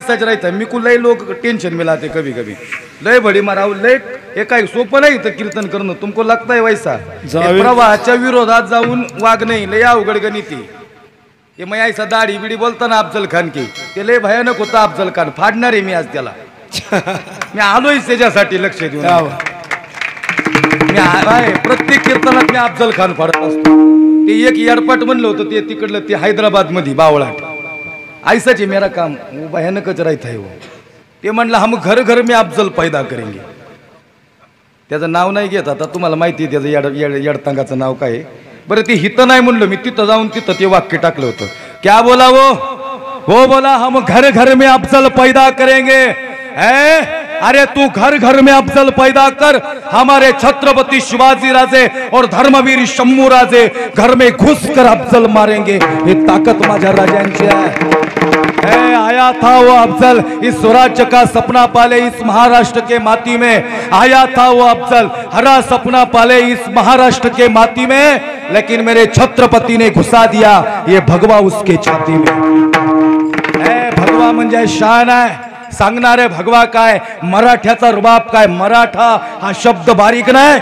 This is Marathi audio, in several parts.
सच राहता मी को लय लोग टेंशन में लाते कभी कभी लय बड़ी माराव लय हे काय सोपं नाही तर कीर्तन करणं तुमको लागताय वैसा प्रवाहाच्या विरोधात जाऊन वागणे लय अवघड गणिती हे मग ऐसा दाढी बिडी बोलताना अफजल खान की ते लय भयानक होता अफजल खान फाडणार आहे मी आज त्याला मी आलोय त्याच्यासाठी लक्ष देऊन मी आहे प्रत्येक कीर्तनात मी अफजल खान फाडत असतो ते एक एअरपोर्ट म्हणलं होतं ते तिकडलं ते हैदराबाद मध्ये बावळाट ऐसाच है मेरा काम वो भयानकच राहता है वो ते म्हणलं हम घर घर में अफजल पैदा करेंगे त्याचं नाव नाही घेत आता तुम्हाला माहिती आहे त्याचं यडतांगाचं नाव काय आहे बरं ते हितं नाही म्हणलं मी तिथं जाऊन तिथं ते वाक्य टाकलं होतं क्या बोला वो बोला हम घर घर में अफजल पैदा करेंगे अरे तू घर घर में अफजल पैदा कर हमारे छत्रपति शिवाजी राजे और धर्मवीर शंभू राजे घर में घुस कर अफजल मारेंगे ये ताकत माझ्या राजांची है आया था वो अफजल इस स्वराज्य का सपना पाले इस महाराष्ट्र के माटी में आया था वो अफजल हरा सपना पाले इस महाराष्ट्र के माटी में लेकिन मेरे छत्रपति ने घुसा दिया ये भगवा उसके छाती में भगवा म्हणजे शान आहे सांगणारे भगवा काय मराठ्याचा रुबाब काय मराठा हा शब्द बारीक नाही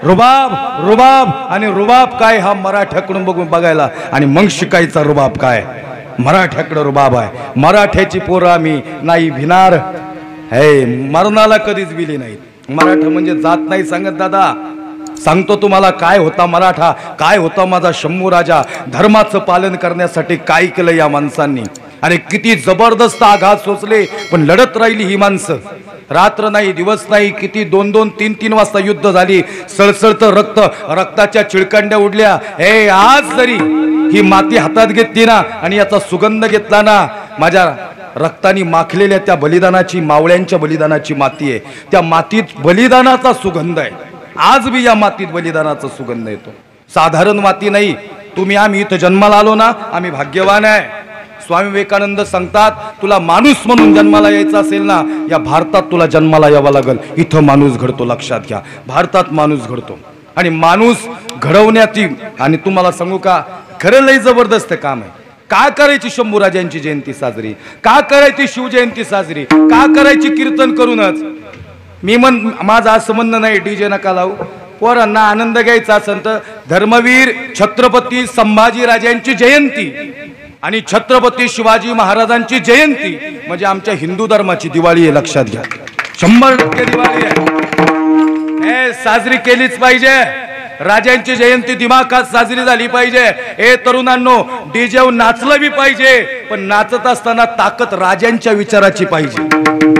रुबाब आणि रुबाब काय हा मराठ्याकडून बघून बघायला आणि मग शिकायचा रुबाब काय मराठ्याकडे रुबाब आहे मराठ्याची पोरं आम्ही नाही भिणार हे मरणाला कधीच बिली नाही मराठा म्हणजे जात नाही सांगत दादा सांगतो तुम्हाला काय होता मराठा काय होता माझा शंभू राजा धर्माचं पालन करण्यासाठी काय केलं या माणसांनी अरे किती जबरदस्त आघात सोचले पण लढत राहिली ही माणसं रात्र नाही दिवस नाही किती 2-2 3-3 वाजता युद्ध झाली सळसळतं रक्ताच्या चिळकांड्या उडल्या हे आज जरी ही माती हातात घेतली ना आणि याचा सुगंध घेतला ना माझ्या रक्तानी माखलेल्या त्या बलिदानाची मावळ्यांच्या बलिदानाची माती आहे त्या मातीत बलिदानाचा सुगंध आहे आज भी या मातीत बलिदानाचा सुगंध येतो साधारण माती नाही तुम्ही आम्ही इथं जन्माला आलो ना आम्ही भाग्यवान आहे स्वामी विवेकानंद सांगतात तुला माणूस म्हणून जन्माला यायचं असेल ना या भारतात तुला जन्माला यावं लागल इथं माणूस घडतो लक्षात घ्या भारतात माणूस घडतो आणि माणूस घडवण्याची आणि तुम्हाला सांगू का खरं लई जबरदस्त काम आहे का करायची शंभू राजांची जयंती साजरी का करायची शिवजयंती साजरी का करायची कीर्तन करूनच मी माझं असं म्हणणं नाही डीजे नका लावू पोरांना आनंद घ्यायचा असेल तर धर्मवीर छत्रपती संभाजी राजांची जयंती आणि छत्रपती शिवाजी महाराजांची जयंती म्हणजे आमच्या हिंदू धर्माची दिवाळी आहे लक्षात घ्या 100% दिवाळी आहे साजरी केलीच पाहिजे राजांची जयंती दिमाखात साजरी झाली पाहिजे हे तरुणांनो डीजेवर नाचलं बी पाहिजे पण नाचत असताना ताकद राजांच्या विचाराची पाहिजे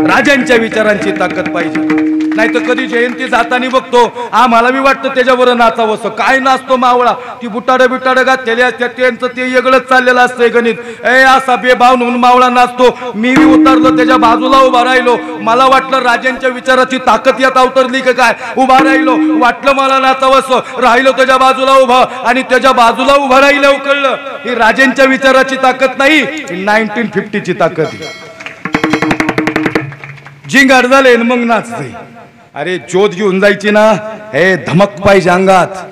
राजांच्या विचारांची ताकद पाहिजे नाही तर कधी जयंती जाताना बघतो आम्हाला बी वाटतं त्याच्यावर नाचावं काय नाचतो मावळा ती बुटाडं घातलेली असते त्यांचं ते वेगळंच चाललेलं असतंय गणित असा बेभाव म्हणून मावळा नाचतो मी बी उतरलो त्याच्या बाजूला उभा राहिलो मला वाटलं राजांच्या विचाराची ताकद यात अवतरली का काय उभा राहिलो वाटलं मला नाचावं राहिलो त्याच्या बाजूला उभा आणि त्याच्या बाजूला उभा राहिलं कळलं ही राजांच्या विचाराची ताकद नाही 1950ची ताकद जिंगार झाले मग नाचते अरे ज्योत घेऊन जायची ना हे धमक पाहिजे अंगात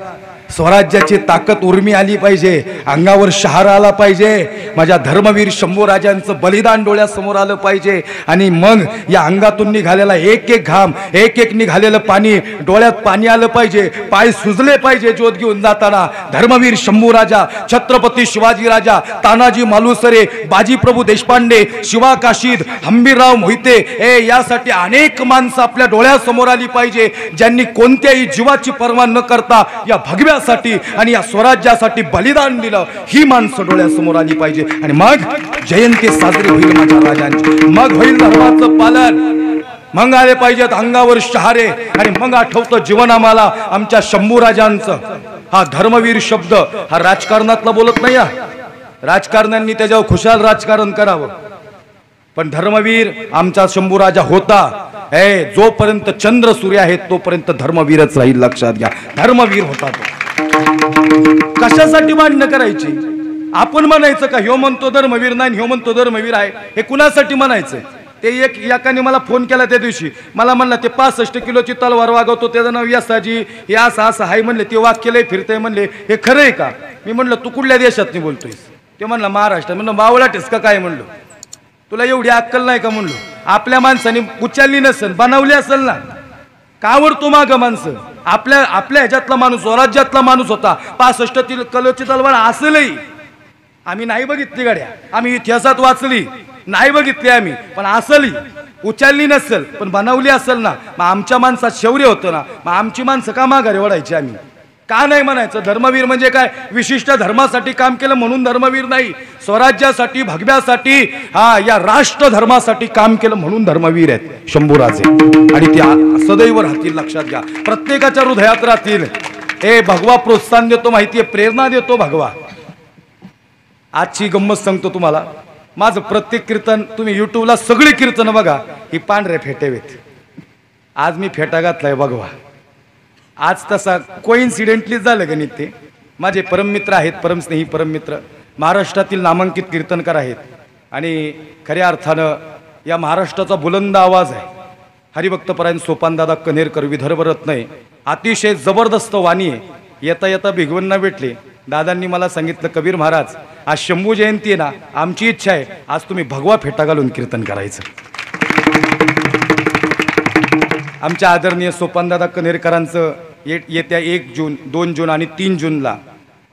स्वराज्याची ताकद उर्मी आली पाहिजे अंगावर शहारा आला पाहिजे माझ्या धर्मवीर शंभू राजांचं बलिदान डोळ्यासमोर आलं पाहिजे आणि मग या अंगातून निघालेला एक एक घाम एक एक निघालेलं पाणी डोळ्यात पाणी आलं पाहिजे पाय सुजले पाहिजे ज्योत घेऊन जाताना धर्मवीर शंभू राजा छत्रपती शिवाजी राजा तानाजी मालुसरे बाजीप्रभू देशपांडे शिवा काशीद हंबीरराव मोहिते यासाठी अनेक माणसं आपल्या डोळ्यासमोर आली पाहिजे ज्यांनी कोणत्याही जीवाची पर्वा न करता या भगव्या आणि या स्वराज्यासाठी बलिदान दिलं ही माणसं डोळ्यासमोर आली पाहिजे आणि मग जयंती साजरी होईल माझ्या राजांची मग होईल धर्माचं पालन मग आले पाहिजेत अंगावर शहारे आणि मग आठवतं जीवन आम्हाला आमच्या शंभू राजांचं हा धर्मवीर शब्द हा राजकारणातला बोलत नाही राजकारण्यांनी त्याच्यावर खुशाल राजकारण करावं पण धर्मवीर आमचा शंभू राजा होता जोपर्यंत चंद्र सूर्य आहेत तोपर्यंत धर्मवीरच राहील लक्षात घ्या धर्मवीर होता तो कशासाठी भांडणं करायची आपण म्हणायचं का ह्यो म्हणतो धर्मवीर नाही ह्यो म्हणतो धर्मवीर आहे हे कुणासाठी म्हणायचं ते एकाने मला फोन केला त्या दिवशी मला म्हणलं ते 65 किलोची तलवार वागवतो त्याचं नाव यसाजी हे असं आहे म्हणले ते वाक्य लय फिरतंय म्हणले हे खरं आहे का मी म्हणलं तू कुठल्या देशात नाही बोलतोयस ते म्हणलं महाराष्ट्र म्हणलं बावळाटेस का काय म्हणलं तुला एवढी अक्कल नाही का म्हणलो? आपल्या माणसाने उचलली नसेल, बनवली असेल ना, का वरतो माग माणसं? आपल्या ह्याच्यातला माणूस, स्वराज्यातला माणूस होता, 65 कलोची तलवार असेलही. आम्ही नाही बघितली गाड्या, आम्ही इतिहासात वाचली, नाही बघितली आम्ही, पण असली उचलली नसेल पण बनवली असेल ना, मग आमच्या माणसात शौर्य होतं ना, मग आमची माणसं का माघारी वळायची? आम्ही का नाही म्हणायचं? धर्मवीर म्हणजे काय? विशिष्ट धर्मासाठी काम केलं म्हणून धर्मवीर नाही, स्वराज्यासाठी, भगव्यासाठी, या राष्ट्र धर्मासाठी काम केलं म्हणून धर्मवीर आहेत शंभूराजे. आणि त्या सदैव राहतील, लक्षात घ्या, प्रत्येकाच्या हृदयात राहतील. हे भगवा प्रोत्साहन देतो, माहितीये, प्रेरणा देतो भगवा. आजची गंमत सांगतो तुम्हाला. माझं प्रत्येक कीर्तन तुम्ही युट्यूबला सगळी कीर्तन बघा, ही पांढरे फेटेवेत. आज मी फेटा घातलाय भगवा. आज तसा कोइन्सिडेंटली झालं गणित. ते माझे परममित्र आहेत, परमस्नेही परममित्र, महाराष्ट्रातील नामांकित कीर्तनकार आहेत. आणि खऱ्या अर्थानं या महाराष्ट्राचा बुलंद आवाज आहे. हरिभक्तपरायण सोपानदादा कन्हेरकर, विदर्भरत्न आहे, अतिशय जबरदस्त वाणी आहे. येता येता भिगवणना भेटले. दादांनी मला सांगितलं, कबीर महाराज, आज शंभू जयंती आहे ना, आमची इच्छा आहे आज तुम्ही भगवा फेटा घालून कीर्तन करायचं. आमच्या आदरणीय सोपानदादा कन्हेरकरांचं येत्या 1 जून, 2 जून आणि 3 जूनला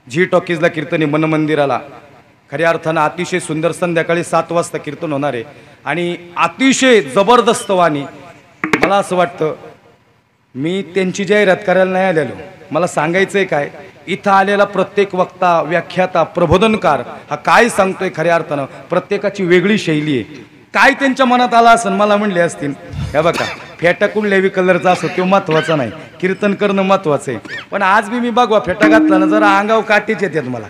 झी टॉकीजला कीर्तन आहे, मन मंदिराला. खऱ्या अर्थानं अतिशय सुंदर संध्याकाळी 7 वाजता कीर्तन होणार आहे. आणि अतिशय जबरदस्त वाणी. मला असं वाटतं, मी त्यांची जाहिरात करायला नाही आलेलो, मला सांगायचंय काय, इथं आलेला प्रत्येक वक्ता, व्याख्याता, प्रबोधनकार हा काय सांगतोय, खऱ्या अर्थानं प्रत्येकाची वेगळी शैली आहे. काय त्यांच्या मनात आला असेल, मला म्हणले असतील, हे बघा, फेटा कुंडलेवी कलरचा असो तो महत्वाचा नाही, कीर्तन करणं महत्वाचं आहे. पण आज मी बघवा फेटा घातला ना, जरा अंगाव काटेच येतात मला.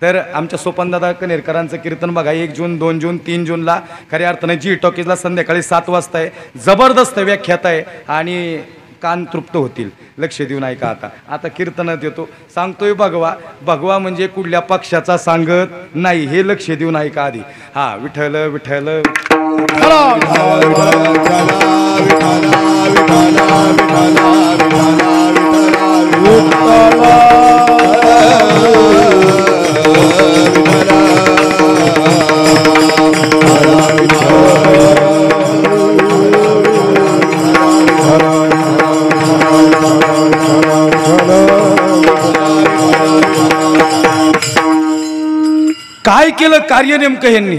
तर आमच्या सोपानदादा कन्हेरकरांचं कीर्तन बघा, 1 जून, 2 जून, 3 जूनला खऱ्या अर्थानं जी टॉकीजला संध्याकाळी 7 वाजता आहे. जबरदस्त व्याख्याता आहे आणि कान तृप्त होतील. लक्ष देऊन ऐका. आता कीर्तनात येतो, सांगतोय भगवा. भगवा म्हणजे कुठल्या पक्षाचा सांगत नाही, हे लक्ष देऊन ऐका आधी. विठ्ठल विठ्ठल काय केलं कार्य नेमकं ह्यांनी?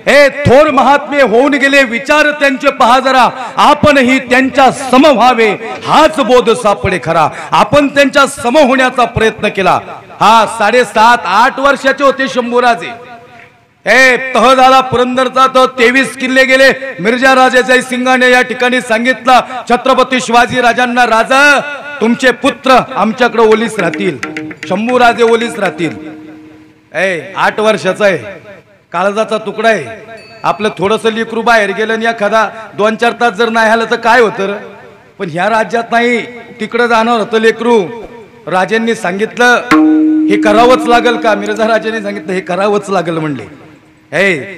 हे थोर महात्मे होऊन गेले, विचार त्यांचे पहा जरा, आपणही त्यांच्या सम व्हावे हाच बोध सापडे खरा. आपण त्यांच्या सम होण्याचा प्रयत्न केला. 7.5-8 वर्षाचे होते शंभूराजे. तह झाला पुरंदरचा, तर 23 किल्ले गेले. मिर्झा राजे जयसिंगाने या ठिकाणी सांगितलं छत्रपती शिवाजी राजांना, राजा तुमचे पुत्र आमच्याकडे ओलीस राहतील, शंभूराजे ओलीस राहतील. 8 वर्षाचा आहे, काळजाचा तुकडा आहे. आपलं थोडंसं लेकरू बाहेर गेलं आणि एखादा 2-4 तास जर नाही आलं तर काय होतं? पण ह्या राज्यात नाही, तिकडं जाणार होतं लेकरू. राजांनी सांगितलं हे करावंच लागल का? मिर्झा राजांनी सांगितलं हे करावंच लागल म्हणले.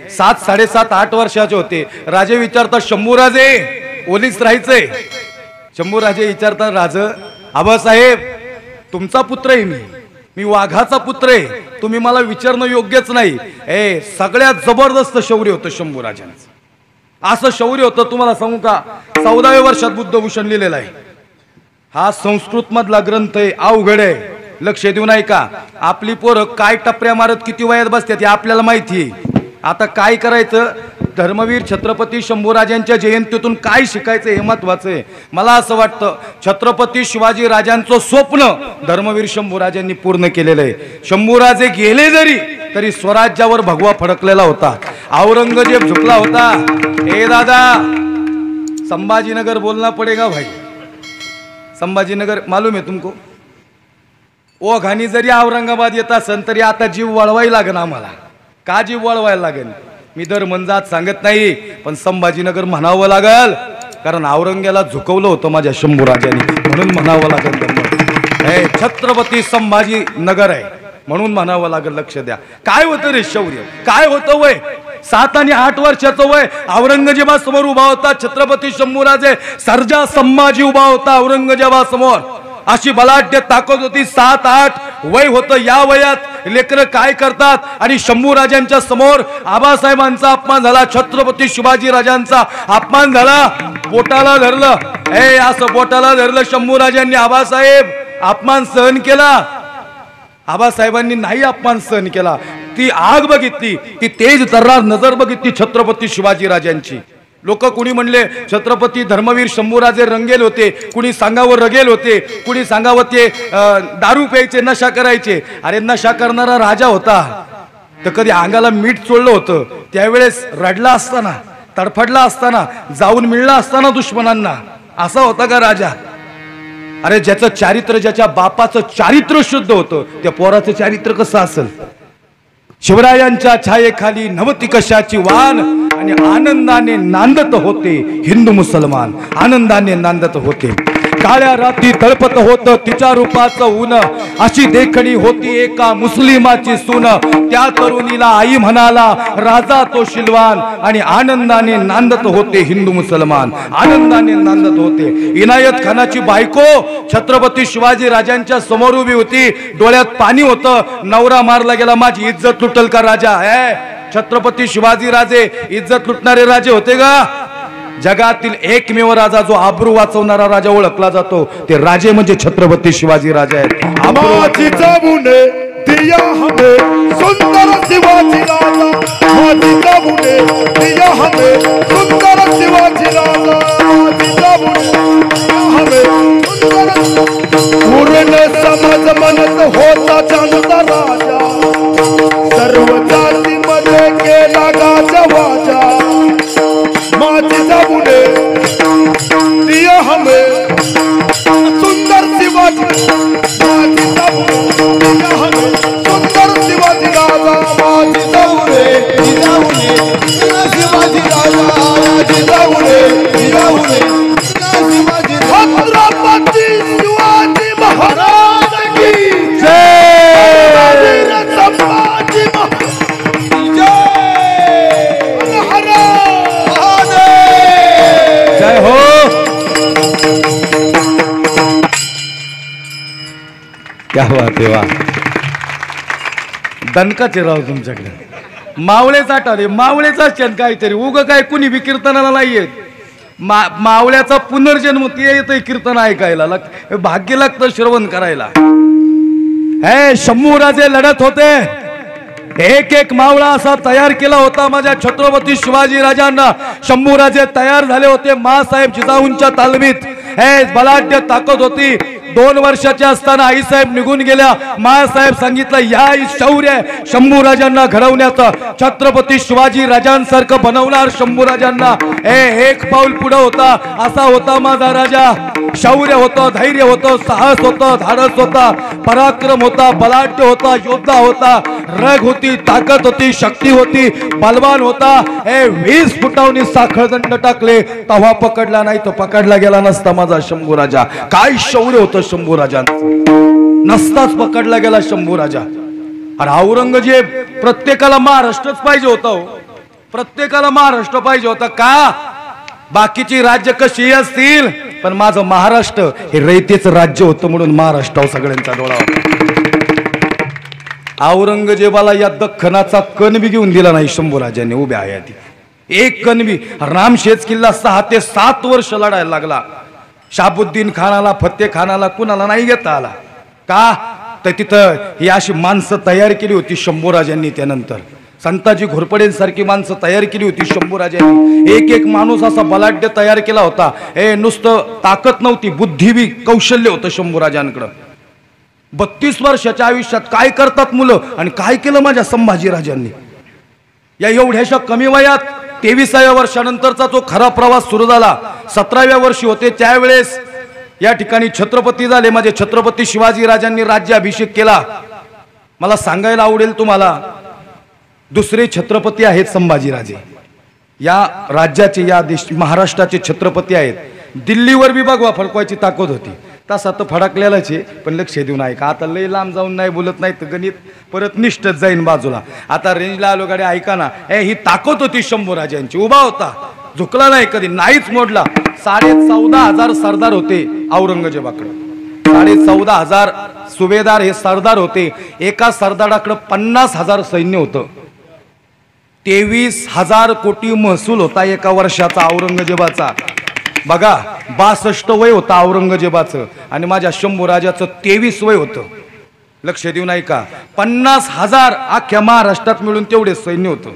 7-7.5-8 वर्षाचे होते. राजे विचारतात, शंभूराजे ओलीस राहायचंय? शंभूराजे विचारतात, राज आबासाहेब तुमचा पुत्र आहे, मी वाघाचा पुत्र आहे, तुम्ही मला विचारणं योग्यच नाही. सगळ्यात जबरदस्त शौर्य होतं शंभूराजांचं. असं शौर्य होतं तुम्हाला सांगू का, 14व्या वर्षात बुद्धभूषण लिहिलेला आहे. हा संस्कृत मधला ग्रंथ आहे, अवघड आहे. लक्ष देऊन ऐका. आपली पोरं काय टपऱ्या मारत किती वयात बसतात हे आपल्याला माहिती आहे. आता काय करायचं, धर्मवीर छत्रपती शंभूराजांच्या जयंतीतून काय शिकायचं हे महत्वाचं आहे. मला असं वाटतं छत्रपती शिवाजी राजांचं स्वप्न धर्मवीर शंभूराजांनी पूर्ण केलेलं आहे. शंभूराजे गेले जरी तरी स्वराज्यावर भगवा फडकलेला होता, औरंगजेब झुकला होता. दादा संभाजीनगर बोलना पडेगा भाई, संभाजीनगर मालूम आहे तुमको? ओघानी जरी औरंगाबाद येत असेल तरी आता जीव वळवायला लागेल आम्हाला. का जीव वळवायला लागेल? मी दर मंजात सांगत नाही, पण संभाजीनगर म्हणावं लागल, कारण औरंग्याला झुकवलं होतं माझ्या शंभूराजांनी, म्हणून म्हणावं लागेल. छत्रपती संभाजी नगर आहे म्हणून म्हणावं लागेल. लक्ष द्या. काय होतं रे शौर्य, काय होतं वय? 7 आणि 8 वर्षाचं वय. औरंगजेबासमोर उभा होता छत्रपती शंभूराजे, सर्जा संभाजी उभा होता औरंगजेबासमोर. अशी बलाढ्य ताकद होती. 7-8 वय होतं. या वयात लेकरं काय करतात. आणि शंभू राजांच्या समोर आबासाहेबांचा अपमान झाला, छत्रपती शिवाजी राजांचा अपमान झाला. बोटाला धरलं, असं बोटाला धरलं शंभू राजांनी. आबासाहेब अपमान सहन केला. आबासाहेबांनी नाही अपमान सहन केला. ती आग बघितली, ती तेज तर्रार नजर बघितली छत्रपती शिवाजी राजांची. लोक कुणी म्हणले छत्रपती धर्मवीर शंभूराजे रंगेल होते, कुणी सांगावं रगेल होते, कुणी सांगावं ते दारू प्यायचे, नशा करायचे. अरे नशा करणारा राजा होता तर कधी अंगाला मीठ चोळलं होतं? त्यावेळेस रडला असताना, तडफडला असताना, जाऊन मिळला असताना दुश्मनांना? असा होता का राजा? अरे ज्याचं चारित्र्य, ज्याच्या बापाचं चारित्र्य शुद्ध होतं, त्या पोराचं चारित्र्य कसं असेल? शिवरायांच्या छायेखाली नवती कशाची वान, आणि आनंदाने नांदत होते हिंदू मुसलमान, आनंदाने नांदत होते. काळ्या रात्री तळपत होत तिच्या रूपाचं ऊन, अशी देखणी होती एका मुस्लिमाची सून. त्या तरुणीला आई म्हणाला राजा तो शिलवान, आणि आनंदाने नांदत होते हिंदू मुसलमान, आनंदाने नांदत होते. इनायत खानाची बायको छत्रपती शिवाजी राजांच्या समोर उभी होती. डोळ्यात पाणी होतं. नवरा मारला गेला, माझी इज्जत लुटल का राजा? छत्रपती शिवाजी राजे इज्जत लुटणारे राजे होते का? जगातील एकमेव राजा जो आबरू वाचवणारा राजा ओळखला जातो, ते राजे म्हणजे छत्रपती शिवाजी राजे आहेत. माझी जाऊने दिया हमें सुंदर शिवाजी राजा, माझी जाऊने दिया हमें सुंदर शिवाजी राजा, माझी जाऊने दिया हमें सुंदर. पूर्ण समाज मनत होता जनता राजा, सर्व जाती मध्ये केला गाजवाजा. माझी जाऊने दिया हमें सुंदर शिवाजी, माझी जाऊने दिया हमें सुंदर शिवाजी राजा, माझी जाऊने शिवाजी राजा, माझी जाऊने शिवाजी. छत्रपती शिवाजी महाराज की जय. संभाजी जय हो. क्या बात आहे, वा. दणकाचे राव तुमच्याकडे. मावळेच आठवले, मावळेचा क्षण काहीतरी उग काय कुणी बी कीर्तनाला नाही येत. मावळ्याचा पुनर्जन्म ते येतंय कीर्तन ऐकायला, भाग्य लागतं श्रवण करायला. शंभूराजे लढत होते. एक एक मावळा असा तयार केला होता माझ्या छत्रपती शिवाजी राजांना. शंभूराजे तयार झाले होते माँसाहेब जिजाऊंच्या तालमीत. बलाढ्य ताकद होती. 2 वर्षाचे असताना आईसाहेब निघून गेल्या. माँसाहेब सांगितलं या शौर्य शंभूराजांना घडवण्याचं, छत्रपती शिवाजी राजांसारखं बनवणार शंभूराजांना. एक पाऊल पुढे होता. असा होता माझा राजा. शौर्य होतं, धैर्य होतं, साहस होतं, धाडस होता, पराक्रम होता, बलाढ्य होता, योद्धा होता, रग होती, ताकद होती, शक्ती होती, बलवान होता. 20 फुटावनी साखळदंड टाकले तवा पकडला नाही तर पकडला गेला नसता माझा शंभूराजा. काय शौर्य होतं शंभूराजांचं, नसताच पकडला गेला शंभूराजा. आणि औरंगजेब प्रत्येकाला महाराष्ट्रच पाहिजे होता. प्रत्येकाला महाराष्ट्र पाहिजे होता. का? बाकीची राज्य कशी असतील, पण माझं महाराष्ट्र हे रयतेचं राज्य होतं म्हणून महाराष्ट्रावर सगळ्यांचा डोळा होता. औरंगजेबाला या दख्खनाचा कण बी घेऊन दिला नाही शंभूराजांनी उभ्या हयाती. एक कण बी. रामशेज किल्ला 6 ते 7 वर्ष लढायला लागला. शाबुद्दीन खानाला, फत्ते खानाला कुणाला नाही घेता आला. का? तर तिथं ही अशी माणसं तयार केली होती शंभूराजांनी. त्यानंतर संताजी घोरपडेंसारखी माणसं तयार केली होती शंभूराजांनी. एक एक माणूस असा बलाढ्य तयार केला होता. नुसतं ताकद नव्हती, बुद्धी बी कौशल्य होतं शंभूराजांकडं. 32 वर्षाच्या आयुष्यात काय करतात मुलं, आणि काय केलं माझ्या संभाजीराजांनी. या एवढ्याशा कमी वयात 23व्या वर्षानंतरचा जो खरा प्रवास सुरू झाला. 17व्या वर्षी होते त्यावेळेस या ठिकाणी छत्रपती झाले माझे छत्रपती शिवाजी राजांनी. राज्याभिषेक केला. मला सांगायला आवडेल तुम्हाला, दुसरे छत्रपती आहेत संभाजीराजे. या राज्याचे, या देश महाराष्ट्राचे छत्रपती आहेत. दिल्लीवर बी भगवा फडकवायची ताकद होती. तसा तर फडकलेलाच आहे, पण लक्ष देऊन ऐका. आता लय लांब जाऊन नाही बोलत नाही तर गणित परत निष्ठच जाईन बाजूला. आता रेंजला आलो गाडी, ऐका ना. ही ताकद होती शंभूराजांची. उभा होता, झुकला नाही कधी, नाहीच मोडला. 14,500 सरदार होते औरंगजेबाकडे. 14,500 सुभेदार हे सरदार होते. एका सरदाराकडे 50,000 सैन्य होतं. 23,000 कोटी महसूल होता एका वर्षाचा औरंगजेबाचा. बघा 62 वय होता औरंगजेबाचं आणि माझ्या शंभूराजाचं 23 वय होतं. लक्ष देऊ नाही का? 50,000 अख्ख्या महाराष्ट्रात मिळून तेवढे सैन्य होतं.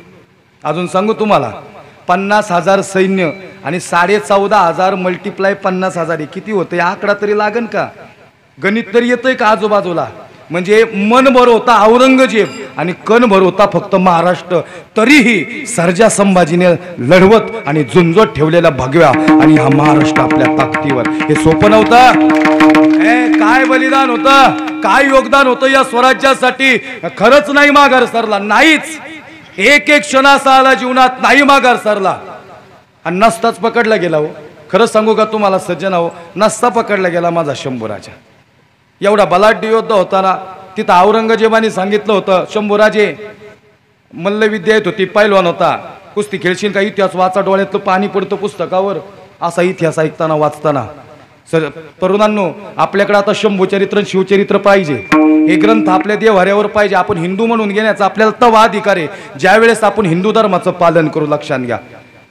अजून सांगू तुम्हाला 50,000 सैन्य आणि 14,500 मल्टिप्लाय 50,000 किती होतं? आकडा तरी लागन का? गणित तरी येतंय का आजूबाजूला? म्हणजे मनभर होता औरंगजेब आणि कणभर होता फक्त महाराष्ट्र. तरीही सर्जा संभाजीने लढवत आणि झुंजत ठेवलेला भगव्या आणि हा महाराष्ट्र आपल्या ताकदीवर. हे सोपं नव्हतं. काय बलिदान होतं, काय योगदान होतं या स्वराज्यासाठी. खरंच नाही माघार सरला, नाहीच. एक एक क्षण असा आला जीवनात नाही माघार सरला आणि नसताच पकडला गेला. हो खरंच सांगू का तुम्हाला सज्जना, हो नसता पकडला गेला माझा शंभूराजा. एवढा बलाढ्य योद्धा होता ना. तिथं औरंगजेबाने सांगितलं होतं, शंभूराजे मल्लविद्या येत होती, पैलवान होता, कुस्ती खेळशील का? इतिहास वाचा, डोळ्यातलं पाणी पडतं पुस्तकावर. असा इतिहास ऐकताना वाचताना. सर तरुणांनो, आपल्याकडे आता शंभूचरित्र शिवचरित्र पाहिजे. हे ग्रंथ आपल्या देवाऱ्यावर पाहिजे. आपण हिंदू म्हणून घेण्याचा आपल्याला तवा अधिकार आहे ज्यावेळेस आपण हिंदू धर्माचं पालन करू. लक्षात घ्या.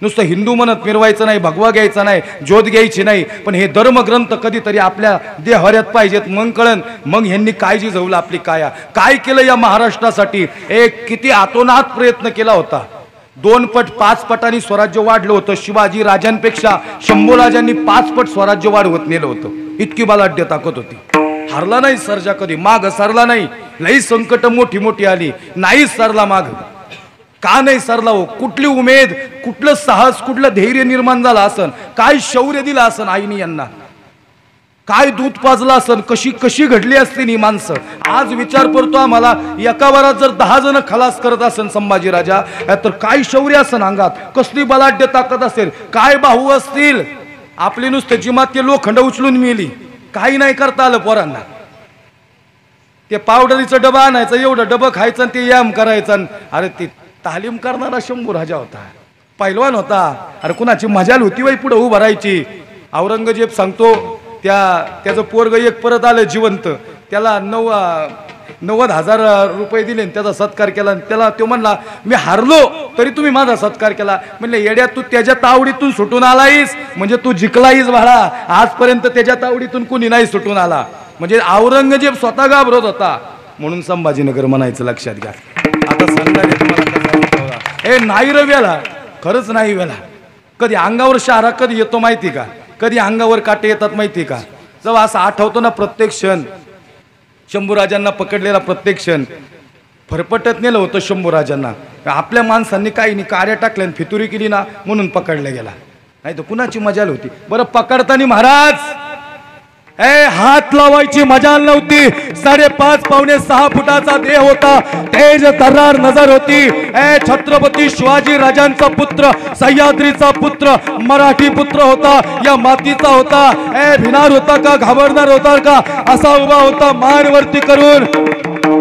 नुसतं हिंदू म्हणत मिरवायचं नाही, भगवा घ्यायचा नाही, ज्योत घ्यायची नाही, पण हे धर्मग्रंथ कधीतरी आपल्या देहाऱ्यात पाहिजेत. मग कळन मग ह्यांनी काय जिजवलं आपली काया, काय केलं या महाराष्ट्रासाठी. एक किती आतोनात प्रयत्न केला होता. 2 पट 5 पटांनी स्वराज्य वाढलं होतं. शिवाजी राजांपेक्षा शंभूराजांनी 5 पट स्वराज्य वाढवत नेलं होतं. इतकी बलाढ्य ताकद होती. हरला नाही सर्जा कधी, माग सरला नाही. लई संकट मोठी मोठी आली, नाही सरला माग. का नाही सरला? हो कुठली उमेद, कुठलं साहस, कुठलं धैर्य निर्माण झालं असन, काय शौर्य दिलं असन आईनी यांना, काय दूध पाजलं असन, कशी कशी घडली असतील ही माणसं. आज विचार करतो आम्हाला, एका वारात जर 10 जण खलास करत असेल संभाजी राजा, तर काय शौर्य असन अंगात, कसली बलाढ्य ताकद असेल, काय बाहू असतील. आपली नुसते जिमात ते लोखंड उचलून मिली, काही नाही करता आलं पोरांना. ते पावडरीचं डबा आणायचं, एवढं डबं खायचं आणि ते याम करायचं. अरे ती तालीम करणारा शंभूराजा होता, पैलवान होता. अरे कुणाची मजाल होती वय पुढे उभं राहायची. औरंगजेब सांगतो त्याचं पोरग एक परत आलं जिवंत, त्याला 90,000 रुपये दिले, त्याचा सत्कार केला. त्याला तो म्हणला, मी हारलो तरी तुम्ही माझा सत्कार केला. म्हणले येड्या, तू त्याच्या तावडीतून सुटून आलायस म्हणजे तू जिंकलायस बाळा. आजपर्यंत त्याच्या तावडीतून कुणी नाही सुटून आला. म्हणजे औरंगजेब स्वतः घाबरत होता म्हणून संभाजीनगर म्हणायचं. लक्षात घ्या. आता सांगणार आहे तुम्हाला कसा. हे नाही रे वेळा, खरंच नाही वेळा. कधी अंगावर शहारा कधी येतो माहिती का? कधी अंगावर काटे येतात माहिती का? जेव्हा असं आठवतो ना प्रत्येक क्षण, शंभूराजांना पकडलेला प्रत्येक क्षण फरफटत नेलं होतं शंभूराजांना. आपल्या माणसांनी काही नाही कार्य टाकल्या, फितुरी केली ना म्हणून पकडला गेला. नाही तर कुणाची मजाल होती? बरं पकडताना महाराज हात लावायची मजाल नव्हती. 5.5 पावणे 6 फुटाचा देह होता, तेज तर्रार नजर होती. छत्रपती शिवाजी राजांचा पुत्र, सह्याद्रीचा पुत्र, मराठी पुत्र होता, या मातीचा होता. भिणार होता का, घाबरणार होता का? असा उभा होता मान वरती करून.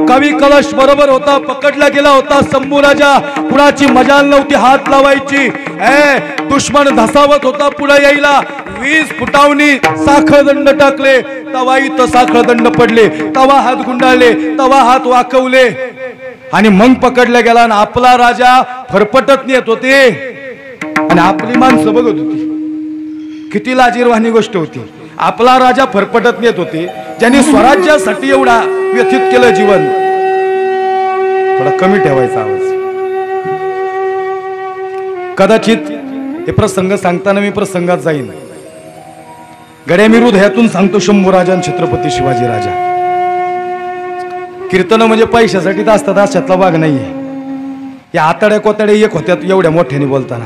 कवी कलश बरोबर होता, पकडला गेला होता शंभूराजा. कुणाची मजाल नव्हती हात लावायची. दुश्मन धसावत होता पुढे यायला. 20 फुटावनी साखळदंड टाकले, तवा इथं साखळदंड पडले, तवा हात गुंडाळले, तवा हात वाकवले आणि मग पकडला गेला. आणि आपला राजा फरफटत नेत होते आणि आपली माणसं बघत होती. किती लाजिरवाणी गोष्ट होती. आपला राजा फरफटत नेत होते, ज्यांनी स्वराज्यासाठी एवढा व्यथित केलं जीवन. थोडा कमी ठेवायचा आवाज. कदाचित हे प्रसंग सांगताना मी प्रसंगात जाईन. गड्या मी हृदयातून सांगतो शंभूराजा आणि छत्रपती शिवाजी राजा. कीर्तन म्हणजे पैशासाठी असतात अशातला भाग नाहीये. या आताड्या कोताड्या एक होत्यात एवढ्या मोठ्याने बोलताना.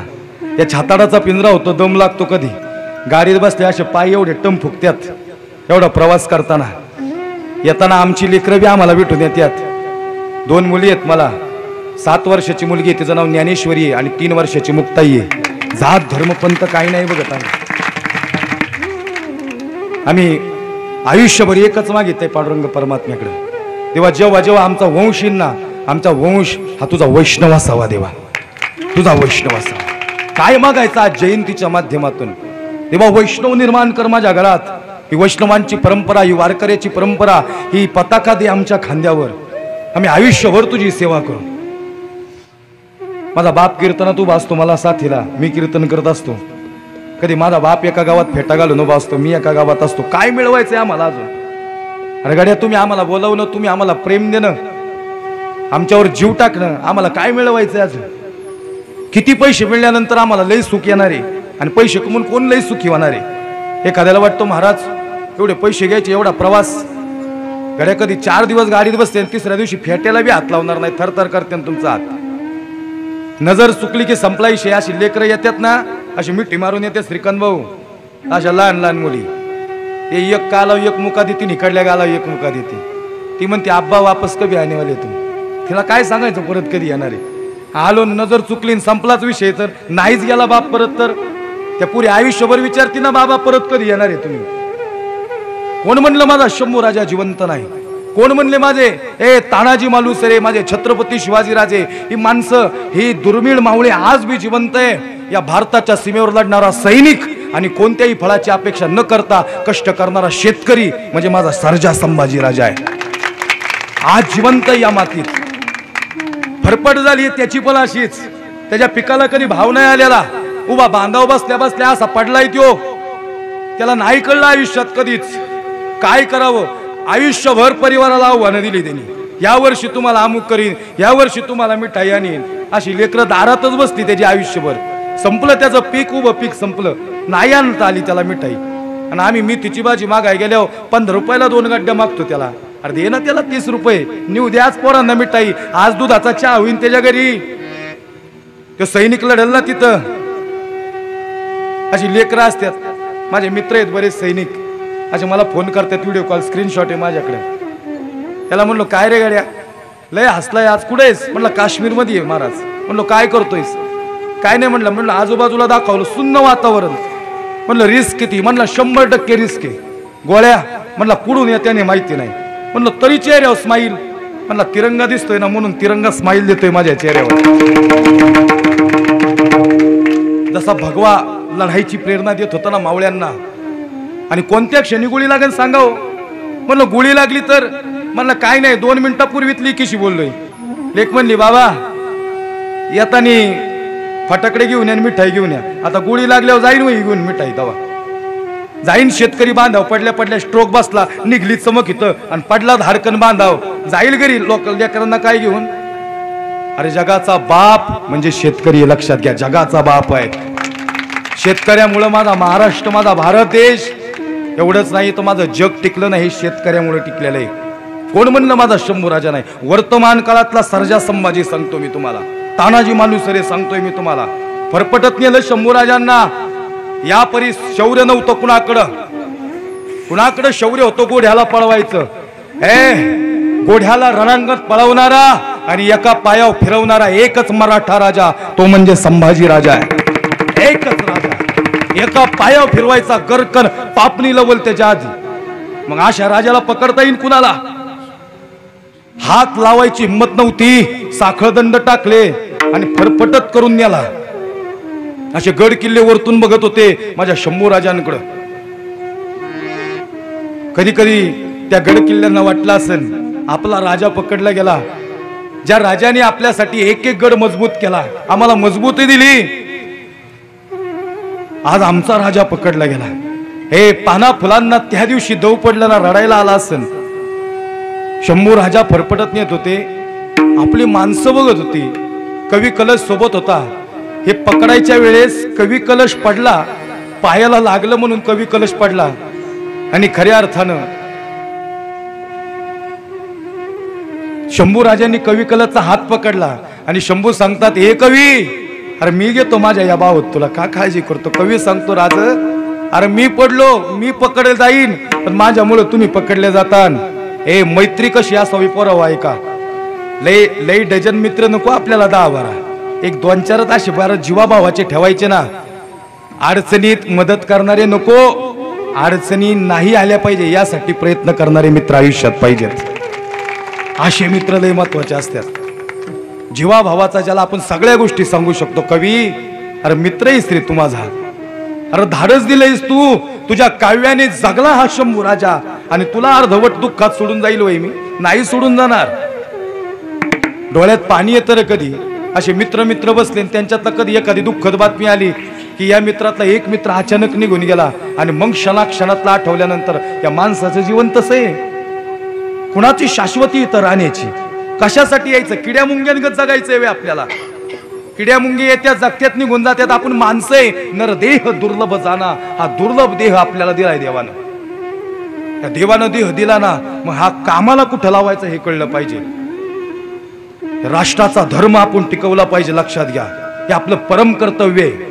या छाताडाचा पिंजरा होतो, दम लागतो कधी. गाडीत बसले असे पाय एवढे टम फुकत्यात एवढा प्रवास करताना. येताना आमची लेकरं बी आम्हाला भेटून येतात. 2 मुली आहेत मला. 7 वर्षाची मुलगी आहे, तिचं नाव ज्ञानेश्वरी आहे, आणि 3 वर्षाची मुक्ताई आहे. जात धर्म पंथ काही नाही बघत आम्ही आयुष्यभर एकच मागितलंय पांडुरंग परमात्म्याकडे. देवा जेव्हा जेव्हा आमचा वंश येईल ना, आमचा वंश हा तुझा वैष्णव असावा. देवा तुझा वैष्णव असावा. काय मागायचं आज जयंतीच्या माध्यमातून? देवा वैष्णव निर्माण कर माझ्या घरात. ही वैष्णवांची परंपरा, ही वारकऱ्याची परंपरा, ही पताका दे आमच्या खांद्यावर, आम्ही आयुष्यभर तुझी सेवा करू. माझा बाप कीर्तनात उभा असतो मला साथीला, मी कीर्तन करत असतो. कधी माझा बाप एका गावात फेटा घालून उभा असतो, मी एका गावात असतो. काय मिळवायचंय आम्हाला अजून? अरे गाड्या, तुम्ही आम्हाला बोलावणं, तुम्ही आम्हाला प्रेम देणं, आमच्यावर जीव टाकणं, आम्हाला काय मिळवायचंय अजून? किती पैसे मिळाल्यानंतर आम्हाला लई सुख येणार आहे, आणि पैसे कमवून कोण लई सुखी होणार आहे? एखाद्याला वाटतो महाराज एवढे पैसे घ्यायचे, एवढा प्रवास. गड्या कधी 4 दिवस गाडीत बसते आणि तिसऱ्या दिवशी फेट्याला बी हात लावणार नाही, थरथर करते तुमचा हात. नजर चुकली की संपला विषय. अशी लेकरं येतात ना, अशी मिठी मारून येते श्रीकांत भाऊ, अशा लहान लहान मुली. ते एक काला एक मुका देते, निकडल्या गाला एक मुका देते. ती म्हणते आब्बा वापस कधी आणेवाले तू. तिला काय सांगायचं परत कधी येणार आहे? आलो, नजर चुकली, संपलाच विषय. तर नाहीच गेला बाप परत, तर त्या पुरी आयुष्यभर विचारती ना, बाबा परत कधी येणार आहे तुम्ही? कोण म्हणलं माझा शंभू राजा जिवंत नाही? कोण म्हणले माझे तानाजी मालुसरे, माझे छत्रपती शिवाजीराजे, ही माणसं, ही दुर्मिळ मावळे आज बी जिवंत आहे? या भारताच्या सीमेवर लढणारा सैनिक आणि कोणत्याही फळाची अपेक्षा न करता कष्ट करणारा शेतकरी म्हणजे माझा सर्जा संभाजी राजा आहे. आज जिवंत या मातीत. फरफट झाली त्याची पण अशीच. त्याच्या पिकाला कधी भाव नाही आलेला, उभा बांधाव बसल्या बसल्या असा पडलाय त्यो. त्याला नाही कळलं आयुष्यात कधीच काय करावं. आयुष्यभर परिवाराला आव्हानं दिली त्यांनी, या वर्षी तुम्हाला अमुक करीन, या वर्षी तुम्हाला मिठाई आणीन. अशी लेकरं दारातच बसली त्याची आयुष्यभर. संपलं त्याचं पीक, उभं पीक संपलं, नाही आणता आली त्याला मिठाई. आणि आम्ही मेथीची भाजी मागाय गेल्यावर 15 रुपयाला 2 गड्ड्या मागतो त्याला. अरे दे ना त्याला 30 रुपये, नेऊ द्याच पोरांना मिठाई. आज दुधाचा चहा होईन त्याच्या घरी. तो सैनिक लढल ना तिथं. अशी लेकरं असतात. माझे मित्र आहेत बरेच सैनिक, असे मला फोन करतात, व्हिडिओ कॉल, स्क्रीनशॉट आहे माझ्याकडे. त्याला म्हणलो काय रे गाड्या, लय हसलाय आज, कुठे आहेस? म्हणलं काश्मीरमध्ये आहे महाराज. म्हणलो काय करतोयस? काय नाही म्हणलं. म्हणलं आजूबाजूला दाखवलं सुन्न वातावरण. म्हणलं रिस्क किती? म्हणलं 100% रिस्क आहे. गोळ्या म्हणलं कुठून येत्याने माहिती नाही. म्हणलं तरी चेहऱ्यावर स्माईल. म्हणलं तिरंगा दिसतोय ना म्हणून तिरंगा स्माईल देतोय माझ्या चेहऱ्यावर. जसा भगवा लढाईची प्रेरणा देत होता ना मावळ्यांना, आणि कोणत्या क्षणी गोळी लागेल सांगाव. म्हणलं गोळी लागली तर? म्हणलं काय नाही, 2 मिनिटापूर्वीतली कशी बोललोय. लेक म्हणली बाबा येतानी फटाकडे घेऊन या आणि मिठाई घेऊन या. आता गोळी लागल्यावर जाईन वही घेऊन मिठाई. तवा जाईन शेतकरी बांधाव, पडल्या पडल्या स्ट्रोक बसला, निघली चमक इथं, आणि पडला धाडकन बांधाव, जाईल घरी लोक लेकरांना काय घेऊन. अरे जगाचा बाप म्हणजे शेतकरी, लक्षात घ्या. जगाचा बाप आहे. शेतकऱ्यामुळे माझा महाराष्ट्र, माझा भारत देश, एवढंच नाही तर माझं जग टिकलं नाही, शेतकऱ्यामुळे टिकलेलं आहे. कोण म्हणलं माझा शंभू राजा नाही? वर्तमान काळातला सर्जा संभाजी सांगतो मी तुम्हाला, तानाजी मालुसरे सांगतोय मी तुम्हाला. फरफटत नेलं शंभू राजांना. या परी शौर्य नव्हतं कुणाकडं. कुणाकडं शौर्य होतं? गोढ्याला पळवायचं. गोढ्याला रणांगणात पळवणारा आणि एका पायावर फिरवणारा एकच मराठा राजा, तो म्हणजे संभाजी राजा आहे. एकच राजा, एका पायावर फिरवायचा, गरकन पापणी लवल त्याच्या आधी. मग अशा राजाला पकडता येईल कुणाला? हात लावायची हिंमत नव्हती, साखळदंड टाकले आणि फरफटत करून नेला. असे गड किल्ले वरतून बघत होते माझ्या शंभू राजांकडं. कधी कधी त्या गड किल्ल्यांना वाटलं असेल आपला राजा पकडला गेला. ज्या राजाने आपल्यासाठी एक एक गड मजबूत केला, आम्हाला मजबूती दिली, आज आमचा राजा पकडला गेला. हे पाना फुलांना त्या दिवशी दव पडल्याला रडायला आला असेल. शंभू राजा फरफटत नेत होते, आपली माणसं बघत होती. कवी कलश सोबत होता. हे पकडायच्या वेळेस कवी कलश पडला, पायाला लागलं म्हणून कवी कलश पडला. आणि खऱ्या अर्थानं शंभू राजांनी कवी कलशचा हात पकडला. आणि शंभू सांगतात, हे कवी, अरे मी घेतो माझ्या या बाबत, तुला का काळजी करतो? कवी सांगतो, राज अरे मी पडलो, मी पकडले जाईन, पण माझ्यामुळे तुम्ही पकडले जातान. ए मैत्री कशी असावी पोराव आहे का? लय लय डझन मित्र नको आपल्याला, 10-12, 1-2-4 असे 12 जीवाभावाचे ठेवायचे ना. अडचणीत मदत करणारे नको, अडचणी नाही आल्या पाहिजे यासाठी प्रयत्न करणारे मित्र आयुष्यात पाहिजेत. असे मित्र लय महत्वाचे असतात. जीवाभावाचा ज्याला आपण सगळ्या गोष्टी सांगू शकतो. कवी, अरे मित्र आहेस रे तू माझा, अरे धाडस दिलंयस तू, तुझ्या काव्याने जगला हा शंभू राजा आणि तुला अर्धवट दुःखात सोडून जाईल वय मी नाही सोडून जाणार. डोळ्यात पाणी येतं रे कधी असे मित्र मित्र बसले त्यांच्यातला कधी एखादी दुःखद बातमी आली की या मित्रातला एक मित्र अचानक निघून गेला आणि मग क्षणाक्षणातला आठवल्यानंतर या माणसाचं जीवन तसं आहे. कुणाची शाश्वती इथं राहण्याची कशासाठी यायचं किड्या मुंग्यांगत जगायचंय वे आपल्याला. किड्या मुंगी येत्या जगत्यात निघून जात्यात आपण माणसं आहे. नरदेह दुर्लभ जाना हा दुर्लभ देह आपल्याला दिलाय देवानं. त्या देवानं देह दिला ना मग हा कामाला कुठं लावायचं हे कळलं पाहिजे. राष्ट्राचा धर्म आपण टिकवला पाहिजे लक्षात घ्या हे आपलं परम कर्तव्य आहे.